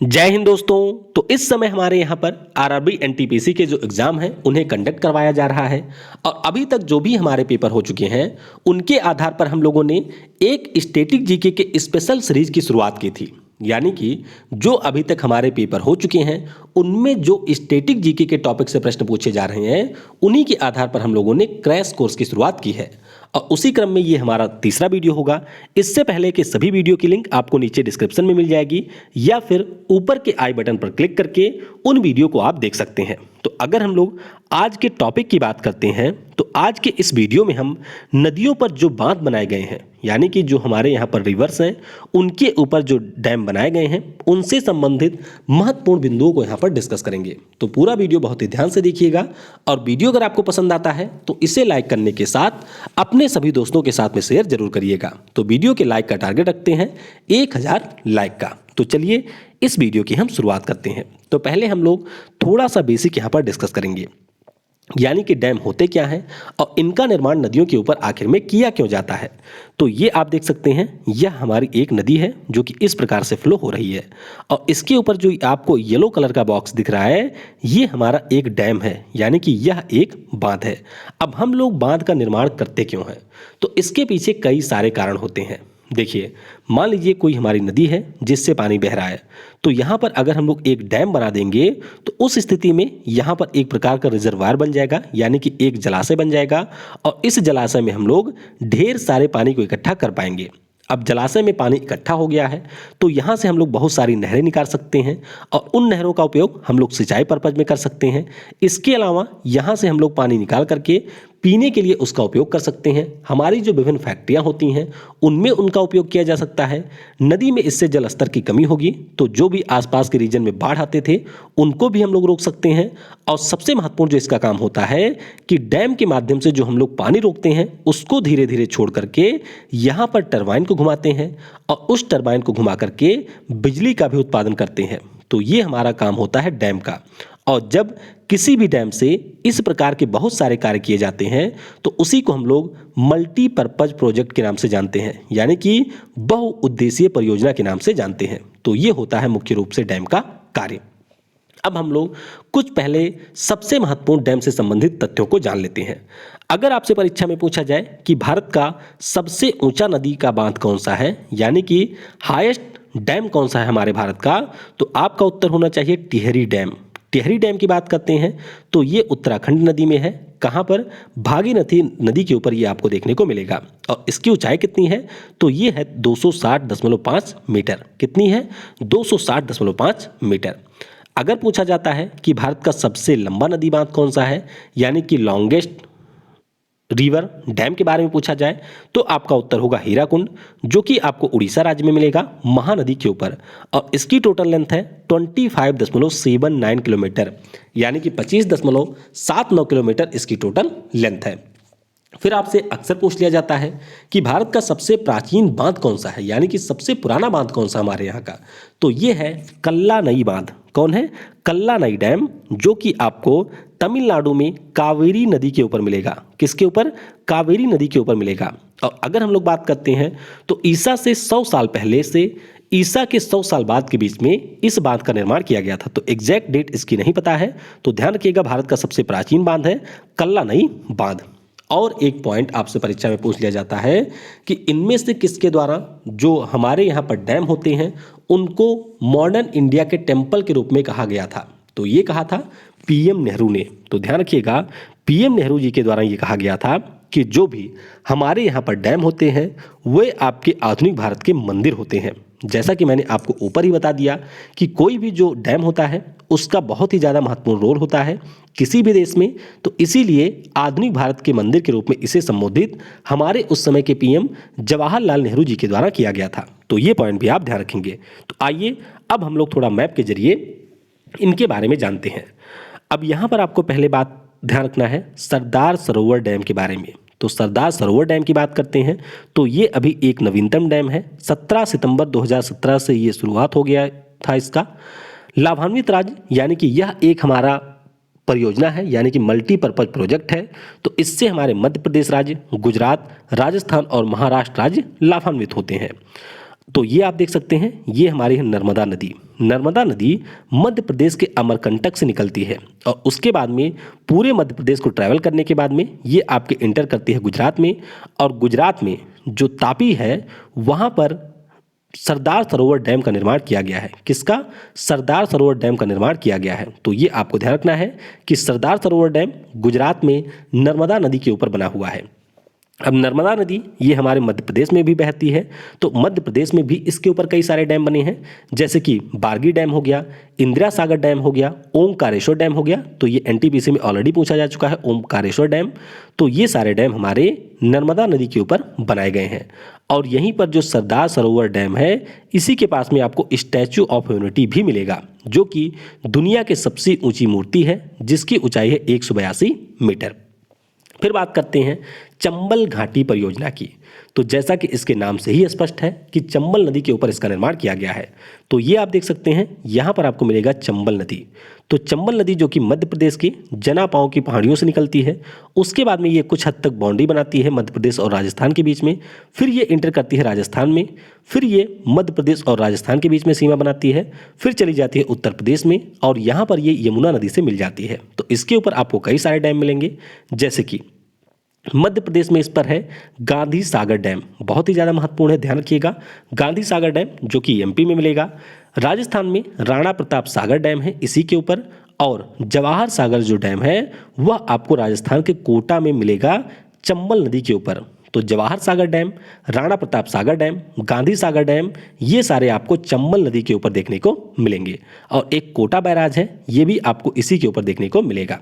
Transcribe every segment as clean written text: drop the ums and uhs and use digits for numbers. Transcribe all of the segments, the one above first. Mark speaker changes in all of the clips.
Speaker 1: जय हिंद दोस्तों। तो इस समय हमारे यहाँ पर आरआरबी एनटीपीसी के जो एग्जाम हैं उन्हें कंडक्ट करवाया जा रहा है और अभी तक जो भी हमारे पेपर हो चुके हैं उनके आधार पर हम लोगों ने एक स्टैटिक जीके के स्पेशल सीरीज की शुरुआत की थी। यानी कि जो अभी तक हमारे पेपर हो चुके हैं उनमें जो स्टैटिक जीके के टॉपिक से प्रश्न पूछे जा रहे हैं उन्हीं के आधार पर हम लोगों ने क्रैश कोर्स की शुरुआत की है और उसी क्रम में ये हमारा तीसरा वीडियो होगा। इससे पहले के सभी वीडियो की लिंक आपको नीचे डिस्क्रिप्शन में मिल जाएगी या फिर ऊपर के आई बटन पर क्लिक करके उन वीडियो को आप देख सकते हैं। तो अगर हम लोग आज के टॉपिक की बात करते हैं तो आज के इस वीडियो में हम नदियों पर जो बांध बनाए गए हैं यानी कि जो हमारे यहाँ पर रिवर्स हैं उनके ऊपर जो डैम बनाए गए हैं उनसे संबंधित महत्वपूर्ण बिंदुओं को यहाँ पर डिस्कस करेंगे। तो पूरा वीडियो बहुत ही ध्यान से देखिएगा और वीडियो अगर आपको पसंद आता है तो इसे लाइक करने के साथ अपने सभी दोस्तों के साथ में शेयर जरूर करिएगा। तो वीडियो के लाइक का टारगेट रखते हैं 1000 लाइक का। तो चलिए इस वीडियो की हम शुरुआत करते हैं। तो पहले हम लोग थोड़ा सा बेसिक यहाँ पर डिस्कस करेंगे यानी कि डैम होते क्या हैं और इनका निर्माण नदियों के ऊपर आखिर में किया क्यों जाता है। तो ये आप देख सकते हैं यह हमारी एक नदी है जो कि इस प्रकार से फ्लो हो रही है और इसके ऊपर जो आपको येलो कलर का बॉक्स दिख रहा है ये हमारा एक डैम है यानी कि यह एक बांध है। अब हम लोग बांध का निर्माण करते क्यों हैं तो इसके पीछे कई सारे कारण होते हैं। देखिए, मान लीजिए कोई हमारी नदी है जिससे पानी बह रहा है तो यहाँ पर अगर हम लोग एक डैम बना देंगे तो उस स्थिति में यहाँ पर एक प्रकार का रिजर्वायर बन जाएगा यानी कि एक जलाशय बन जाएगा और इस जलाशय में हम लोग ढेर सारे पानी को इकट्ठा कर पाएंगे। अब जलाशय में पानी इकट्ठा हो गया है तो यहाँ से हम लोग बहुत सारी नहरें निकाल सकते हैं और उन नहरों का उपयोग हम लोग सिंचाई पर्पज में कर सकते हैं। इसके अलावा यहाँ से हम लोग पानी निकाल करके पीने के लिए उसका उपयोग कर सकते हैं। हमारी जो विभिन्न फैक्ट्रियाँ होती हैं उनमें उनका उपयोग किया जा सकता है। नदी में इससे जल स्तर की कमी होगी तो जो भी आसपास के रीजन में बाढ़ आते थे उनको भी हम लोग रोक सकते हैं। और सबसे महत्वपूर्ण जो इसका काम होता है कि डैम के माध्यम से जो हम लोग पानी रोकते हैं उसको धीरे धीरे छोड़ करके यहाँ पर टरबाइन को घुमाते हैं और उस टरबाइन को घुमा करके बिजली का भी उत्पादन करते हैं। तो ये हमारा काम होता है डैम का। और जब किसी भी डैम से इस प्रकार के बहुत सारे कार्य किए जाते हैं तो उसी को हम लोग मल्टीपर्पज प्रोजेक्ट के नाम से जानते हैं यानी कि बहुउद्देशीय परियोजना के नाम से जानते हैं। तो ये होता है मुख्य रूप से डैम का कार्य। अब हम लोग कुछ पहले सबसे महत्वपूर्ण डैम से संबंधित तथ्यों को जान लेते हैं। अगर आपसे परीक्षा में पूछा जाए कि भारत का सबसे ऊंचा नदी का बांध कौन सा है यानी कि हाईएस्ट डैम कौन सा है हमारे भारत का, तो आपका उत्तर होना चाहिए टिहरी डैम। टिहरी डैम की बात करते हैं तो ये उत्तराखंड नदी में है। कहाँ पर? भागीरथी नदी के ऊपर ये आपको देखने को मिलेगा और इसकी ऊंचाई कितनी है तो ये है 260.5 मीटर। कितनी है? 260.5 मीटर। अगर पूछा जाता है कि भारत का सबसे लंबा नदी बांध कौन सा है यानी कि लॉन्गेस्ट रिवर डैम के बारे में पूछा जाए तो आपका उत्तर होगा हीराकुंड जो कि आपको उड़ीसा राज्य में मिलेगा महानदी के ऊपर और इसकी टोटल लेंथ है 25.79 किलोमीटर यानी कि 25.79 किलोमीटर इसकी टोटल लेंथ है। फिर आपसे अक्सर पूछ लिया जाता है कि भारत का सबसे प्राचीन बांध कौन सा है यानी कि सबसे पुराना बांध कौन सा हमारे यहाँ का, तो ये है कल्लानई बांध। कौन है? कल्लानई डैम जो कि आपको तमिलनाडु में कावेरी नदी के ऊपर मिलेगा। किसके ऊपर? कावेरी नदी के ऊपर मिलेगा। और अगर हम लोग बात करते हैं तो ईसा से 100 साल पहले से ईसा के 100 साल बाद के बीच में इस बांध का निर्माण किया गया था। तो एग्जैक्ट डेट इसकी नहीं पता है तो ध्यान रखिएगा भारत का सबसे प्राचीन बांध है कल्लानई बांध। और एक पॉइंट आपसे परीक्षा में पूछ लिया जाता है कि इनमें से किसके द्वारा जो हमारे यहाँ पर डैम होते हैं उनको मॉडर्न इंडिया के टेम्पल के रूप में कहा गया था, तो ये कहा था पीएम नेहरू ने। तो ध्यान रखिएगा पीएम नेहरू जी के द्वारा ये कहा गया था कि जो भी हमारे यहाँ पर डैम होते हैं वे आपके आधुनिक भारत के मंदिर होते हैं। जैसा कि मैंने आपको ऊपर ही बता दिया कि कोई भी जो डैम होता है उसका बहुत ही ज़्यादा महत्वपूर्ण रोल होता है किसी भी देश में, तो इसीलिए आधुनिक भारत के मंदिर के रूप में इसे संबोधित हमारे उस समय के पीएम जवाहरलाल नेहरू जी के द्वारा किया गया था। तो ये पॉइंट भी आप ध्यान रखेंगे। तो आइए अब हम लोग थोड़ा मैप के जरिए इनके बारे में जानते हैं। अब यहाँ पर आपको पहले बात ध्यान रखना है सरदार सरोवर डैम के बारे में। तो सरदार सरोवर डैम की बात करते हैं तो ये अभी एक नवीनतम डैम है। 17 सितंबर 2017 से ये शुरुआत हो गया था इसका। लाभान्वित राज्य यानी कि यह एक हमारा परियोजना है यानी कि मल्टीपर्पज प्रोजेक्ट है। तो इससे हमारे मध्य प्रदेश राज्य, गुजरात, राजस्थान और महाराष्ट्र राज्य लाभान्वित होते हैं। तो ये आप देख सकते हैं, ये हमारी है नर्मदा नदी। नर्मदा नदी मध्य प्रदेश के अमरकंटक से निकलती है और उसके बाद में पूरे मध्य प्रदेश को ट्रैवल करने के बाद में ये आपके एंटर करती है गुजरात में, और गुजरात में जो तापी है वहाँ पर सरदार सरोवर डैम का निर्माण किया गया है। किसका? सरदार सरोवर डैम का निर्माण किया गया है। तो ये आपको ध्यान रखना है कि सरदार सरोवर डैम गुजरात में नर्मदा नदी के ऊपर बना हुआ है। अब नर्मदा नदी ये हमारे मध्य प्रदेश में भी बहती है, तो मध्य प्रदेश में भी इसके ऊपर कई सारे डैम बने हैं, जैसे कि बारगी डैम हो गया, इंदिरा सागर डैम हो गया, ओमकारेश्वर डैम हो गया। तो ये एनटीपीसी में ऑलरेडी पूछा जा चुका है, ओमकारेश्वर डैम। तो ये सारे डैम हमारे नर्मदा नदी के ऊपर बनाए गए हैं। और यहीं पर जो सरदार सरोवर डैम है, इसी के पास में आपको स्टैचू ऑफ यूनिटी भी मिलेगा, जो कि दुनिया की सबसे ऊंची मूर्ति है, जिसकी ऊंचाई है 182 मीटर। फिर बात करते हैं चंबल घाटी परियोजना की। तो जैसा कि इसके नाम से ही स्पष्ट है कि चंबल नदी के ऊपर इसका निर्माण किया गया है। तो ये आप देख सकते हैं, यहाँ पर आपको मिलेगा चंबल नदी। तो चंबल नदी जो कि मध्य प्रदेश के जनापाओं की पहाड़ियों से निकलती है, उसके बाद में ये कुछ हद तक बाउंड्री बनाती है मध्य प्रदेश और राजस्थान के बीच में, फिर ये इंटर करती है राजस्थान में, फिर ये मध्य प्रदेश और राजस्थान के बीच में सीमा बनाती है, फिर चली जाती है उत्तर प्रदेश में, और यहाँ पर ये यमुना नदी से मिल जाती है। तो इसके ऊपर आपको कई सारे डैम मिलेंगे, जैसे कि मध्य प्रदेश में इस पर है गांधी सागर डैम, बहुत ही ज़्यादा महत्वपूर्ण है, ध्यान रखिएगा। गांधी सागर डैम जो कि एमपी में मिलेगा। राजस्थान में राणा प्रताप सागर डैम है इसी के ऊपर, और जवाहर सागर जो डैम है वह आपको राजस्थान के कोटा में मिलेगा चंबल नदी के ऊपर। तो Jawahar Sagar dam, Rana Pratap Sagar dam, Gandhi Sagar dam, ये सारे आपको चंबल नदी के ऊपर देखने को मिलेंगे। और एक कोटा बैराज है, ये भी आपको इसी के ऊपर देखने को मिलेगा।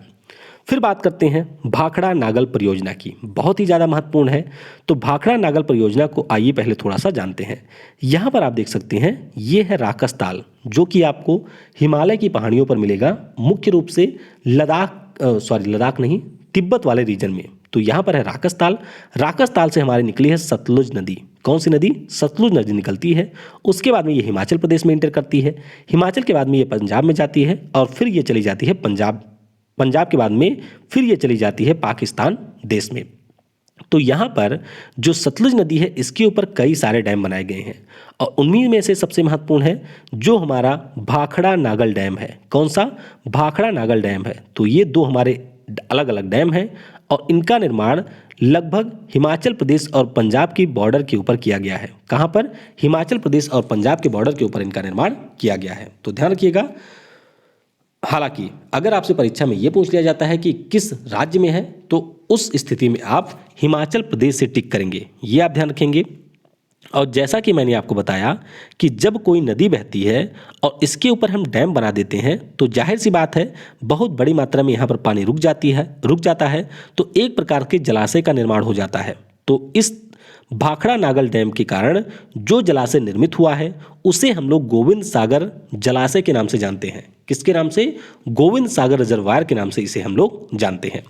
Speaker 1: फिर बात करते हैं भाखड़ा नागल परियोजना की, बहुत ही ज़्यादा महत्वपूर्ण है। तो भाखड़ा नागल परियोजना को आइए पहले थोड़ा सा जानते हैं। यहाँ पर आप देख सकते हैं, ये है राकस ताल, जो कि आपको हिमालय की पहाड़ियों पर मिलेगा, मुख्य रूप से लद्दाख नहीं, तिब्बत वाले रीजन में। तो यहाँ पर है राकस ताल। राकस ताल से हमारी निकली है सतलुज नदी। कौन सी नदी? सतलुज नदी निकलती है। उसके बाद में ये हिमाचल प्रदेश में इंटर करती है, हिमाचल के बाद में ये पंजाब में जाती है, और फिर ये चली जाती है पंजाब के बाद में फिर ये चली जाती है पाकिस्तान देश में। तो यहाँ पर जो सतलुज नदी है, इसके ऊपर कई सारे डैम बनाए गए हैं, और उन्हीं में से सबसे महत्वपूर्ण है जो हमारा भाखड़ा नागल डैम है। कौन सा? भाखड़ा नागल डैम है। तो ये दो हमारे अलग अलग डैम हैं, और इनका निर्माण लगभग हिमाचल प्रदेश और पंजाब की बॉर्डर के ऊपर किया गया है। कहाँ पर? हिमाचल प्रदेश और पंजाब के बॉर्डर के ऊपर इनका निर्माण किया गया है। तो ध्यान रखिएगा। हालांकि अगर आपसे परीक्षा में ये पूछ लिया जाता है कि किस राज्य में है, तो उस स्थिति में आप हिमाचल प्रदेश से टिक करेंगे, ये आप ध्यान रखेंगे। और जैसा कि मैंने आपको बताया कि जब कोई नदी बहती है और इसके ऊपर हम डैम बना देते हैं, तो जाहिर सी बात है बहुत बड़ी मात्रा में यहाँ पर पानी रुक जाता है, तो एक प्रकार के जलाशय का निर्माण हो जाता है। तो इस भाखड़ा नागल डैम के कारण जो जलाशय निर्मित हुआ है, उसे हम लोग गोविंद सागर जलाशय के नाम से जानते हैं। किसके नाम से? गोविंद सागर रिजर्वायर के नाम से इसे हम लोग जानते हैं।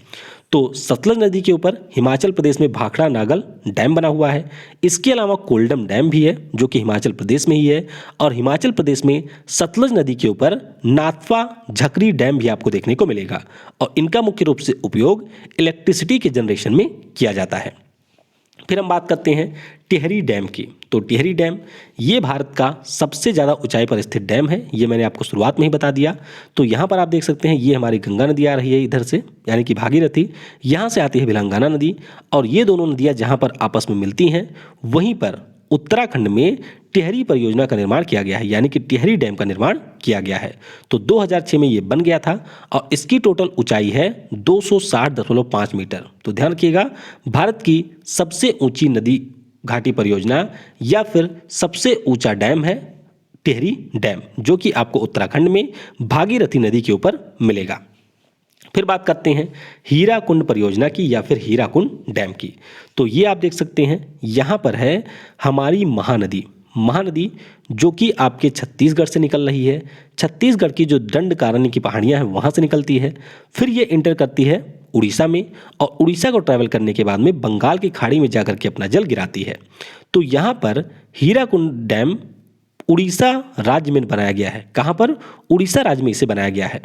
Speaker 1: तो सतलज नदी के ऊपर हिमाचल प्रदेश में भाखड़ा नागल डैम बना हुआ है। इसके अलावा कोल्डम डैम भी है, जो कि हिमाचल प्रदेश में ही है, और हिमाचल प्रदेश में सतलज नदी के ऊपर नाथपा झकरी डैम भी आपको देखने को मिलेगा, और इनका मुख्य रूप से उपयोग इलेक्ट्रिसिटी के जनरेशन में किया जाता है। फिर हम बात करते हैं टिहरी डैम की। तो टिहरी डैम ये भारत का सबसे ज़्यादा ऊंचाई पर स्थित डैम है, ये मैंने आपको शुरुआत में ही बता दिया। तो यहाँ पर आप देख सकते हैं, ये हमारी गंगा नदी आ रही है इधर से, यानी कि भागीरथी, यहाँ से आती है भिलंगाना नदी, और ये दोनों नदियाँ जहाँ पर आपस में मिलती हैं, वहीं पर उत्तराखंड में टिहरी परियोजना का निर्माण किया गया है, यानी कि टिहरी डैम का निर्माण किया गया है। तो 2006 में ये बन गया था, और इसकी टोटल ऊंचाई है 260.5 मीटर। तो ध्यान रखिएगा, भारत की सबसे ऊंची नदी घाटी परियोजना या फिर सबसे ऊंचा डैम है टिहरी डैम, जो कि आपको उत्तराखंड में भागीरथी नदी के ऊपर मिलेगा। फिर बात करते हैं हीराकुंड परियोजना की या फिर हीराकुंड डैम की। तो ये आप देख सकते हैं, यहाँ पर है हमारी महानदी जो कि आपके छत्तीसगढ़ से निकल रही है। छत्तीसगढ़ की जो दंडकारण्य की पहाड़ियाँ हैं वहाँ से निकलती है, फिर ये इंटर करती है उड़ीसा में, और उड़ीसा को ट्रैवल करने के बाद में बंगाल की खाड़ी में जाकर के अपना जल गिराती है। तो यहाँ पर हीराकुंड डैम उड़ीसा राज्य में बनाया गया है। कहाँ पर? उड़ीसा राज्य में इसे बनाया गया है।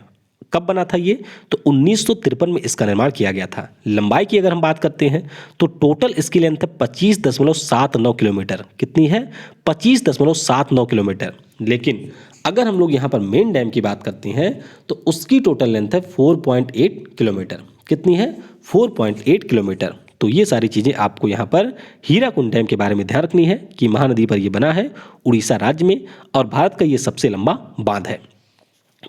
Speaker 1: कब बना था ये? तो 1953 में इसका निर्माण किया गया था। लंबाई की अगर हम बात करते हैं तो टोटल इसकी लेंथ है 25.79 किलोमीटर। कितनी है? 25.79 किलोमीटर। लेकिन अगर हम लोग यहाँ पर मेन डैम की बात करते हैं तो उसकी टोटल लेंथ है 4.8 किलोमीटर। कितनी है? 4.8 किलोमीटर। तो ये सारी चीज़ें आपको यहाँ पर हीराकुंड डैम के बारे में ध्यान रखनी है कि महानदी पर ये बना है उड़ीसा राज्य में और भारत का ये सबसे लंबा बांध है।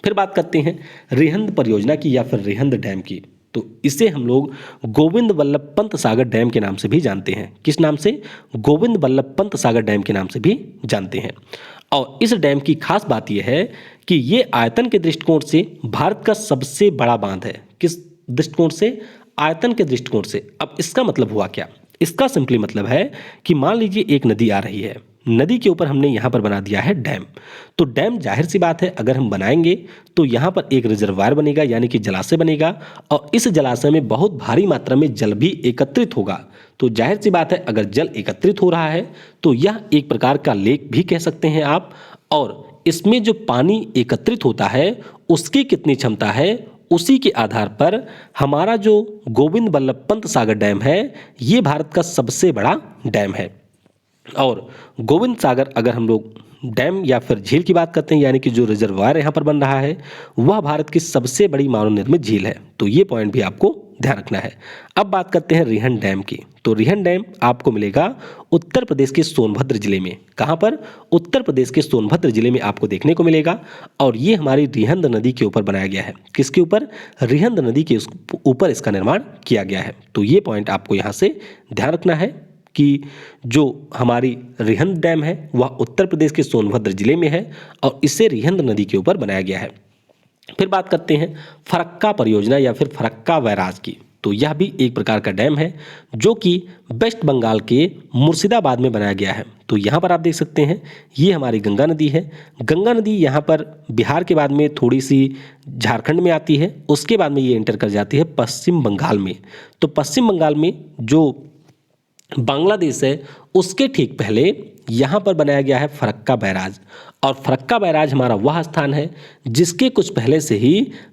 Speaker 1: फिर बात करते हैं रिहंद परियोजना की या फिर रिहंद डैम की। तो इसे हम लोग गोविंद वल्लभ पंत सागर डैम के नाम से भी जानते हैं। किस नाम से? गोविंद वल्लभ पंत सागर डैम के नाम से भी जानते हैं। और इस डैम की खास बात यह है कि ये आयतन के दृष्टिकोण से भारत का सबसे बड़ा बांध है। किस दृष्टिकोण से? आयतन के दृष्टिकोण से। अब इसका मतलब हुआ क्या? इसका सिंपली मतलब है कि मान लीजिए एक नदी आ रही है, नदी के ऊपर हमने यहाँ पर बना दिया है डैम। तो डैम जाहिर सी बात है अगर हम बनाएंगे तो यहाँ पर एक रिजर्वायर बनेगा यानी कि जलाशय बनेगा और इस जलाशय में बहुत भारी मात्रा में जल भी एकत्रित होगा। तो जाहिर सी बात है अगर जल एकत्रित हो रहा है तो यह एक प्रकार का लेक भी कह सकते हैं आप। और इसमें जो पानी एकत्रित होता है उसकी कितनी क्षमता है, उसी के आधार पर हमारा जो गोविंद वल्लभ पंत सागर डैम है ये भारत का सबसे बड़ा डैम है। और गोविंद सागर अगर हम लोग डैम या फिर झील की बात करते हैं यानी कि जो रिजर्वायर यहाँ पर बन रहा है वह भारत की सबसे बड़ी मानव निर्मित झील है। तो ये पॉइंट भी आपको ध्यान रखना है। अब बात करते हैं रिहंद डैम की। तो रिहंद डैम आपको मिलेगा उत्तर प्रदेश के सोनभद्र जिले में। कहाँ पर? उत्तर प्रदेश के सोनभद्र जिले में आपको देखने को मिलेगा और ये हमारी रिहंद नदी के ऊपर बनाया गया है। किसके ऊपर? रिहंद नदी के ऊपर इसका निर्माण किया गया है। तो ये पॉइंट आपको यहाँ से ध्यान रखना है कि जो हमारी रिहंद डैम है वह उत्तर प्रदेश के सोनभद्र जिले में है और इसे रिहंद नदी के ऊपर बनाया गया है। फिर बात करते हैं फरक्का परियोजना या फिर फरक्का बैराज की। तो यह भी एक प्रकार का डैम है जो कि वेस्ट बंगाल के मुर्शिदाबाद में बनाया गया है। तो यहाँ पर आप देख सकते हैं ये हमारी गंगा नदी है। गंगा नदी यहाँ पर बिहार के बाद में थोड़ी सी झारखंड में आती है, उसके बाद में ये एंटर कर जाती है पश्चिम बंगाल में। तो पश्चिम बंगाल में जो बांग्लादेश है उसके ठीक पहले यहाँ पर बनाया गया है फरक्का बैराज। और फरक्का बैराज हमारा वह स्थान है जिसके कुछ पहले से ही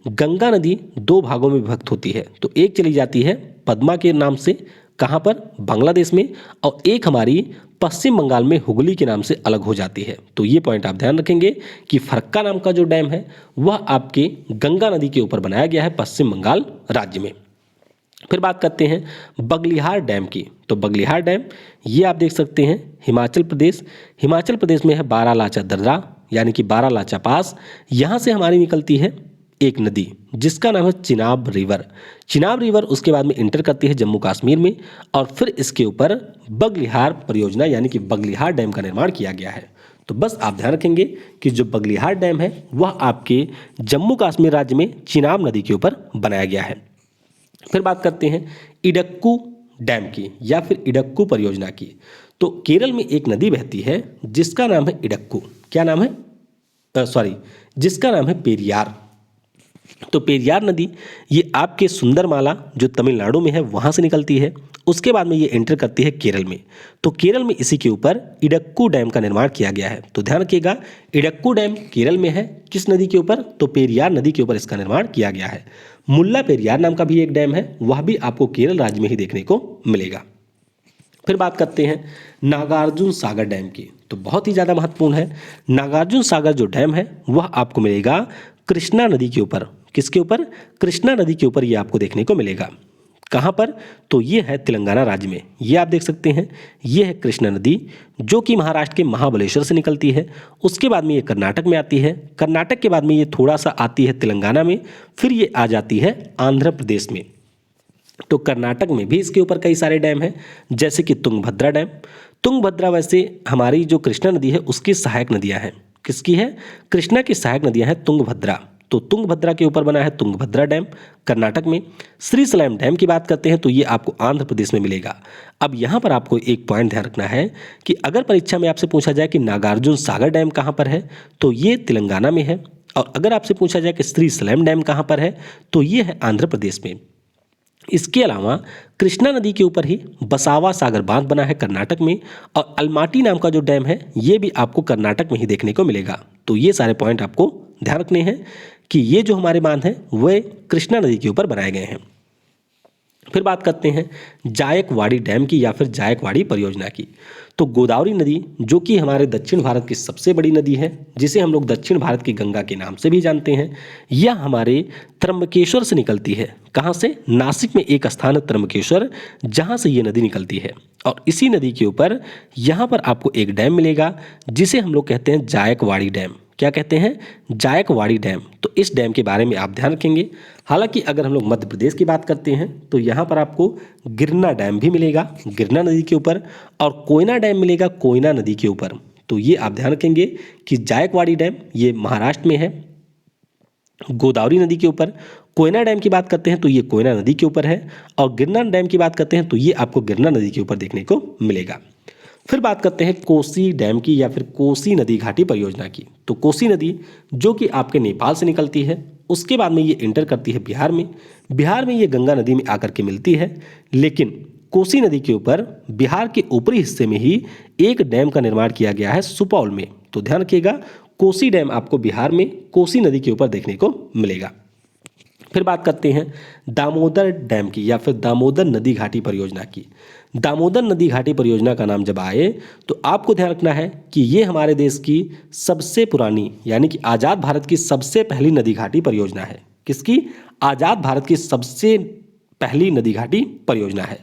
Speaker 1: गंगा नदी दो भागों में विभक्त होती है। तो एक चली जाती है पद्मा के नाम से, कहाँ पर? बांग्लादेश में, और एक हमारी पश्चिम बंगाल में हुगली के नाम से अलग हो जाती है। तो ये पॉइंट आप ध्यान रखेंगे कि फरक्का नाम का जो डैम है वह आपके गंगा नदी के ऊपर बनाया गया है पश्चिम बंगाल राज्य में। फिर बात करते हैं बगलिहार डैम की। तो बगलिहार डैम ये आप देख सकते हैं हिमाचल प्रदेश में है बारालाचा दर्रा यानी कि बारालाचा पास। यहाँ से हमारी निकलती है एक नदी जिसका नाम है चिनाब रिवर। चिनाब रिवर उसके बाद में इंटर करती है जम्मू कश्मीर में और फिर इसके ऊपर बगलिहार परियोजना यानी कि बगलिहार डैम का निर्माण किया गया है। तो बस आप ध्यान रखेंगे कि जो बगलिहार डैम है वह आपके जम्मू कश्मीर राज्य में चिनाब नदी के ऊपर बनाया गया है। फिर बात करते हैं इडक्कू डैम की या फिर इडक्कू परियोजना की। तो केरल में एक नदी बहती है जिसका नाम है इडक्कू। क्या नाम है? जिसका नाम है पेरियार। तो पेरियार नदी ये आपके सुंदरमाला जो तमिलनाडु में है वहाँ से निकलती है, उसके बाद में ये एंटर करती है केरल में। तो केरल में इसी के ऊपर इडक्कू डैम का निर्माण किया गया है। तो ध्यान रखिएगा इडक्कू डैम केरल में है। किस नदी के ऊपर? तो पेरियार नदी के ऊपर इसका निर्माण किया गया है। मुल्ला पेरियार नाम का भी एक डैम है, वह भी आपको केरल राज्य में ही देखने को मिलेगा। फिर बात करते हैं नागार्जुन सागर डैम की। तो बहुत ही ज़्यादा महत्वपूर्ण है। नागार्जुन सागर जो डैम है वह आपको मिलेगा कृष्णा नदी के ऊपर। किसके ऊपर? कृष्णा नदी के ऊपर ये आपको देखने को मिलेगा। कहाँ पर? तो ये है तेलंगाना राज्य में। ये आप देख सकते हैं ये है कृष्णा नदी जो कि महाराष्ट्र के महाबलेश्वर से निकलती है। उसके बाद में ये कर्नाटक में आती है। कर्नाटक के बाद में ये थोड़ा सा आती है तेलंगाना में, फिर ये आ जाती है आंध्र प्रदेश में। तो कर्नाटक में भी इसके ऊपर कई सारे डैम हैं जैसे कि तुंगभद्रा डैम। तुंगभद्रा वैसे हमारी जो कृष्णा नदी है उसकी सहायक नदियाँ हैं। किसकी है? कृष्णा की सहायक नदियाँ हैं तुंगभद्रा। तो तुंगभद्रा के ऊपर बना है तुंगभद्रा डैम कर्नाटक में। श्रीशैलम डैम की बात करते हैं तो ये आपको आंध्र प्रदेश में मिलेगा। अब यहाँ पर आपको एक पॉइंट ध्यान रखना है कि अगर परीक्षा में आपसे पूछा जाए कि नागार्जुन सागर डैम कहाँ पर है तो ये तेलंगाना में है, और अगर आपसे पूछा जाए कि श्रीशैलम डैम कहाँ पर है तो ये है आंध्र प्रदेश में। इसके अलावा कृष्णा नदी के ऊपर ही बसावा सागर बांध बना है कर्नाटक में, और अलमाटी नाम का जो डैम है ये भी आपको कर्नाटक में ही देखने को मिलेगा। तो ये सारे पॉइंट आपको ध्यान रखने हैं कि ये जो हमारे बांध हैं वे कृष्णा नदी के ऊपर बनाए गए हैं। फिर बात करते हैं जायकवाड़ी डैम की या फिर जायकवाड़ी परियोजना की। तो गोदावरी नदी जो कि हमारे दक्षिण भारत की सबसे बड़ी नदी है, जिसे हम लोग दक्षिण भारत की गंगा के नाम से भी जानते हैं, यह हमारे त्र्यंबकेश्वर से निकलती है। कहाँ से? नासिक में एक स्थान है त्र्यंबकेश्वर, जहाँ से ये नदी निकलती है। और इसी नदी के ऊपर यहाँ पर आपको एक डैम मिलेगा जिसे हम लोग कहते हैं जायकवाड़ी डैम। क्या कहते हैं? जायकवाड़ी डैम। तो इस डैम के बारे में आप ध्यान रखेंगे। हालांकि अगर हम लोग मध्य प्रदेश की बात करते हैं तो यहाँ पर आपको गिरना डैम भी मिलेगा, गिरना नदी के ऊपर, और कोयना डैम मिलेगा, कोयना नदी के ऊपर। तो ये आप ध्यान रखेंगे कि जायकवाड़ी डैम ये महाराष्ट्र में है, गोदावरी नदी के ऊपर। कोयना डैम की बात करते हैं तो ये कोयना नदी के ऊपर है, और गिरना डैम की बात करते हैं तो ये आपको गिरना नदी के ऊपर देखने को मिलेगा। फिर बात करते हैं कोसी डैम की या फिर कोसी नदी घाटी परियोजना की। तो कोसी नदी जो कि आपके नेपाल से निकलती है, उसके बाद में ये इंटर करती है बिहार में। बिहार में ये गंगा नदी में आकर के मिलती है, लेकिन कोसी नदी के ऊपर बिहार के ऊपरी हिस्से में ही एक डैम का निर्माण किया गया है सुपौल में। तो ध्यान रखिएगा, कोसी डैम आपको बिहार में कोसी नदी के ऊपर देखने को मिलेगा। फिर बात करते हैं दामोदर डैम की या फिर दामोदर नदी घाटी परियोजना की। दामोदर नदी घाटी परियोजना का नाम जब आए तो आपको ध्यान रखना है कि ये हमारे देश की सबसे पुरानी यानी कि आज़ाद भारत की सबसे पहली नदी घाटी परियोजना है। किसकी? आज़ाद भारत की सबसे पहली नदी घाटी परियोजना है।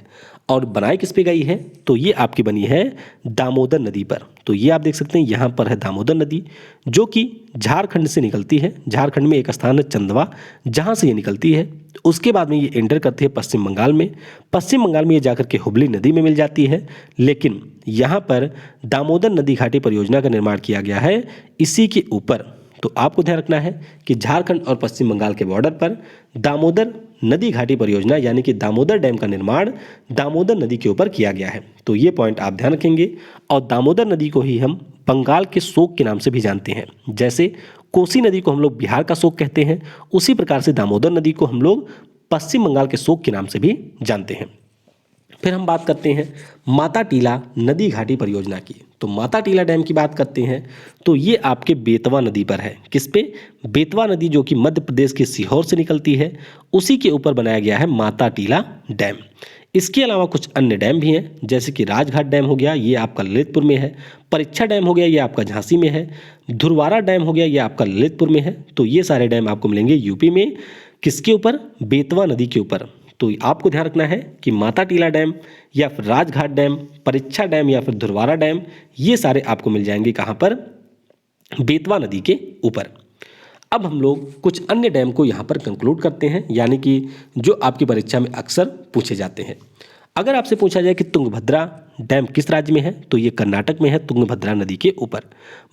Speaker 1: और बनाई किस पे गई है? तो ये आपकी बनी है दामोदर नदी पर। तो ये आप देख सकते हैं यहाँ पर है दामोदर नदी जो कि झारखंड से निकलती है। झारखंड में एक स्थान है चंदवा, जहाँ से ये निकलती है। उसके बाद में ये एंटर करती है पश्चिम बंगाल में। पश्चिम बंगाल में ये जाकर के हुबली नदी में मिल जाती है। लेकिन यहाँ पर दामोदर नदी घाटी परियोजना का निर्माण किया गया है इसी के ऊपर। तो आपको ध्यान रखना है कि झारखंड और पश्चिम बंगाल के बॉर्डर पर दामोदर नदी घाटी परियोजना यानी कि दामोदर डैम का निर्माण दामोदर नदी के ऊपर किया गया है। तो ये पॉइंट आप ध्यान रखेंगे। और दामोदर नदी को ही हम बंगाल के शोक के नाम से भी जानते हैं। जैसे कोसी नदी को हम लोग बिहार का शोक कहते हैं, उसी प्रकार से दामोदर नदी को हम लोग पश्चिम बंगाल के शोक के नाम से भी जानते हैं। फिर हम बात करते हैं माता टीला नदी घाटी परियोजना की। तो माता टीला डैम की बात करते हैं तो ये आपके बेतवा नदी पर है। किस पे? बेतवा नदी जो कि मध्य प्रदेश के सीहोर से निकलती है, उसी के ऊपर बनाया गया है माता टीला डैम। इसके अलावा कुछ अन्य डैम भी हैं, जैसे कि राजघाट डैम हो गया, ये आपका ललितपुर में है। परीक्षा डैम हो गया, ये आपका झांसी में है। धुरवारा डैम हो गया, ये आपका ललितपुर में है। तो ये सारे डैम आपको मिलेंगे यूपी में। किसके ऊपर? बेतवा नदी के ऊपर। तो आपको ध्यान रखना है कि माता टीला डैम या फिर राजघाट डैम, परीक्षा डैम या फिर धुरवारा डैम, ये सारे आपको मिल जाएंगे कहाँ पर? बेतवा नदी के ऊपर। अब हम लोग कुछ अन्य डैम को यहाँ पर कंक्लूड करते हैं, यानी कि जो आपकी परीक्षा में अक्सर पूछे जाते हैं। अगर आपसे पूछा जाए कि तुंगभद्रा डैम किस राज्य में है, तो ये कर्नाटक में है, तुंगभद्रा नदी के ऊपर।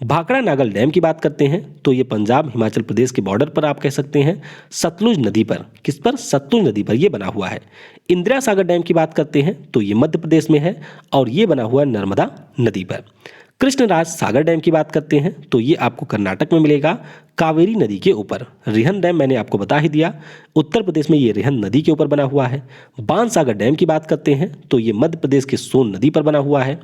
Speaker 1: भाखड़ा नागल डैम की बात करते हैं तो ये पंजाब हिमाचल प्रदेश के बॉर्डर पर आप कह सकते हैं, सतलुज नदी पर। किस पर? सतलुज नदी पर ये बना हुआ है। इंदिरा सागर डैम की बात करते हैं तो ये मध्य प्रदेश में है और ये बना हुआ है नर्मदा नदी पर। कृष्णराज सागर डैम की बात करते हैं तो ये आपको कर्नाटक में मिलेगा, कावेरी नदी के ऊपर। रिहन डैम मैंने आपको बता ही दिया, उत्तर प्रदेश में ये रिहन नदी के ऊपर बना हुआ है। बाणसागर डैम की बात करते हैं तो ये मध्य प्रदेश के सोन नदी पर बना हुआ है।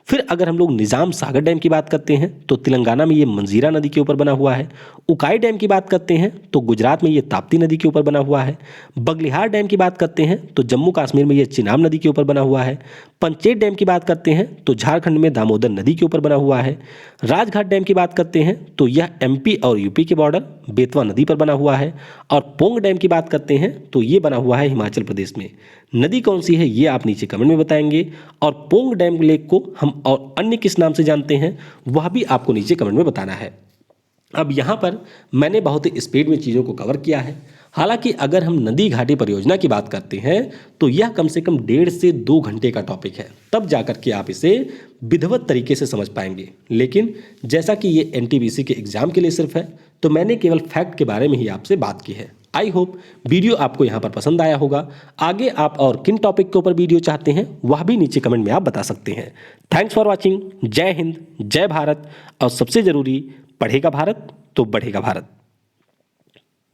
Speaker 1: फिर अगर हम लोग निजाम सागर डैम की बात करते हैं तो तेलंगाना में ये मंजीरा नदी के ऊपर बना हुआ है। उकाई डैम की बात करते हैं तो गुजरात में ये ताप्ती नदी के ऊपर बना हुआ है। बगलिहार डैम की बात करते हैं तो जम्मू कश्मीर में ये चिनाब नदी के ऊपर बना हुआ है। पंचेत डैम की बात करते हैं तो झारखंड में दामोदर नदी के ऊपर बना हुआ है। राजघाट डैम की बात करते हैं तो यह एमपी और यूपी के बॉर्डर बेतवा नदी पर बना हुआ है। और पोंग डैम की बात करते हैं तो ये बना हुआ है हिमाचल प्रदेश में। नदी कौन सी है ये आप नीचे कमेंट में बताएंगे, और पोंग डैम लेक को हम और अन्य किस नाम से जानते हैं वह भी आपको नीचे कमेंट में बताना है। अब यहाँ पर मैंने बहुत ही स्पीड में चीज़ों को कवर किया है। हालांकि अगर हम नदी घाटी परियोजना की बात करते हैं तो यह कम से कम 1.5 से 2 घंटे का टॉपिक है, तब जाकर के आप इसे विधिवत तरीके से समझ पाएंगे। लेकिन जैसा कि ये एनटीपीसी के एग्जाम के लिए सिर्फ है, तो मैंने केवल फैक्ट के बारे में ही आपसे बात की है। आई होप वीडियो आपको यहाँ पर पसंद आया होगा। आगे आप और किन टॉपिक के ऊपर वीडियो चाहते हैं वह भी नीचे कमेंट में आप बता सकते हैं। Thanks for watching. जय हिंद, जय भारत, और सबसे ज़रूरी, पढ़ेगा भारत तो बढ़ेगा भारत।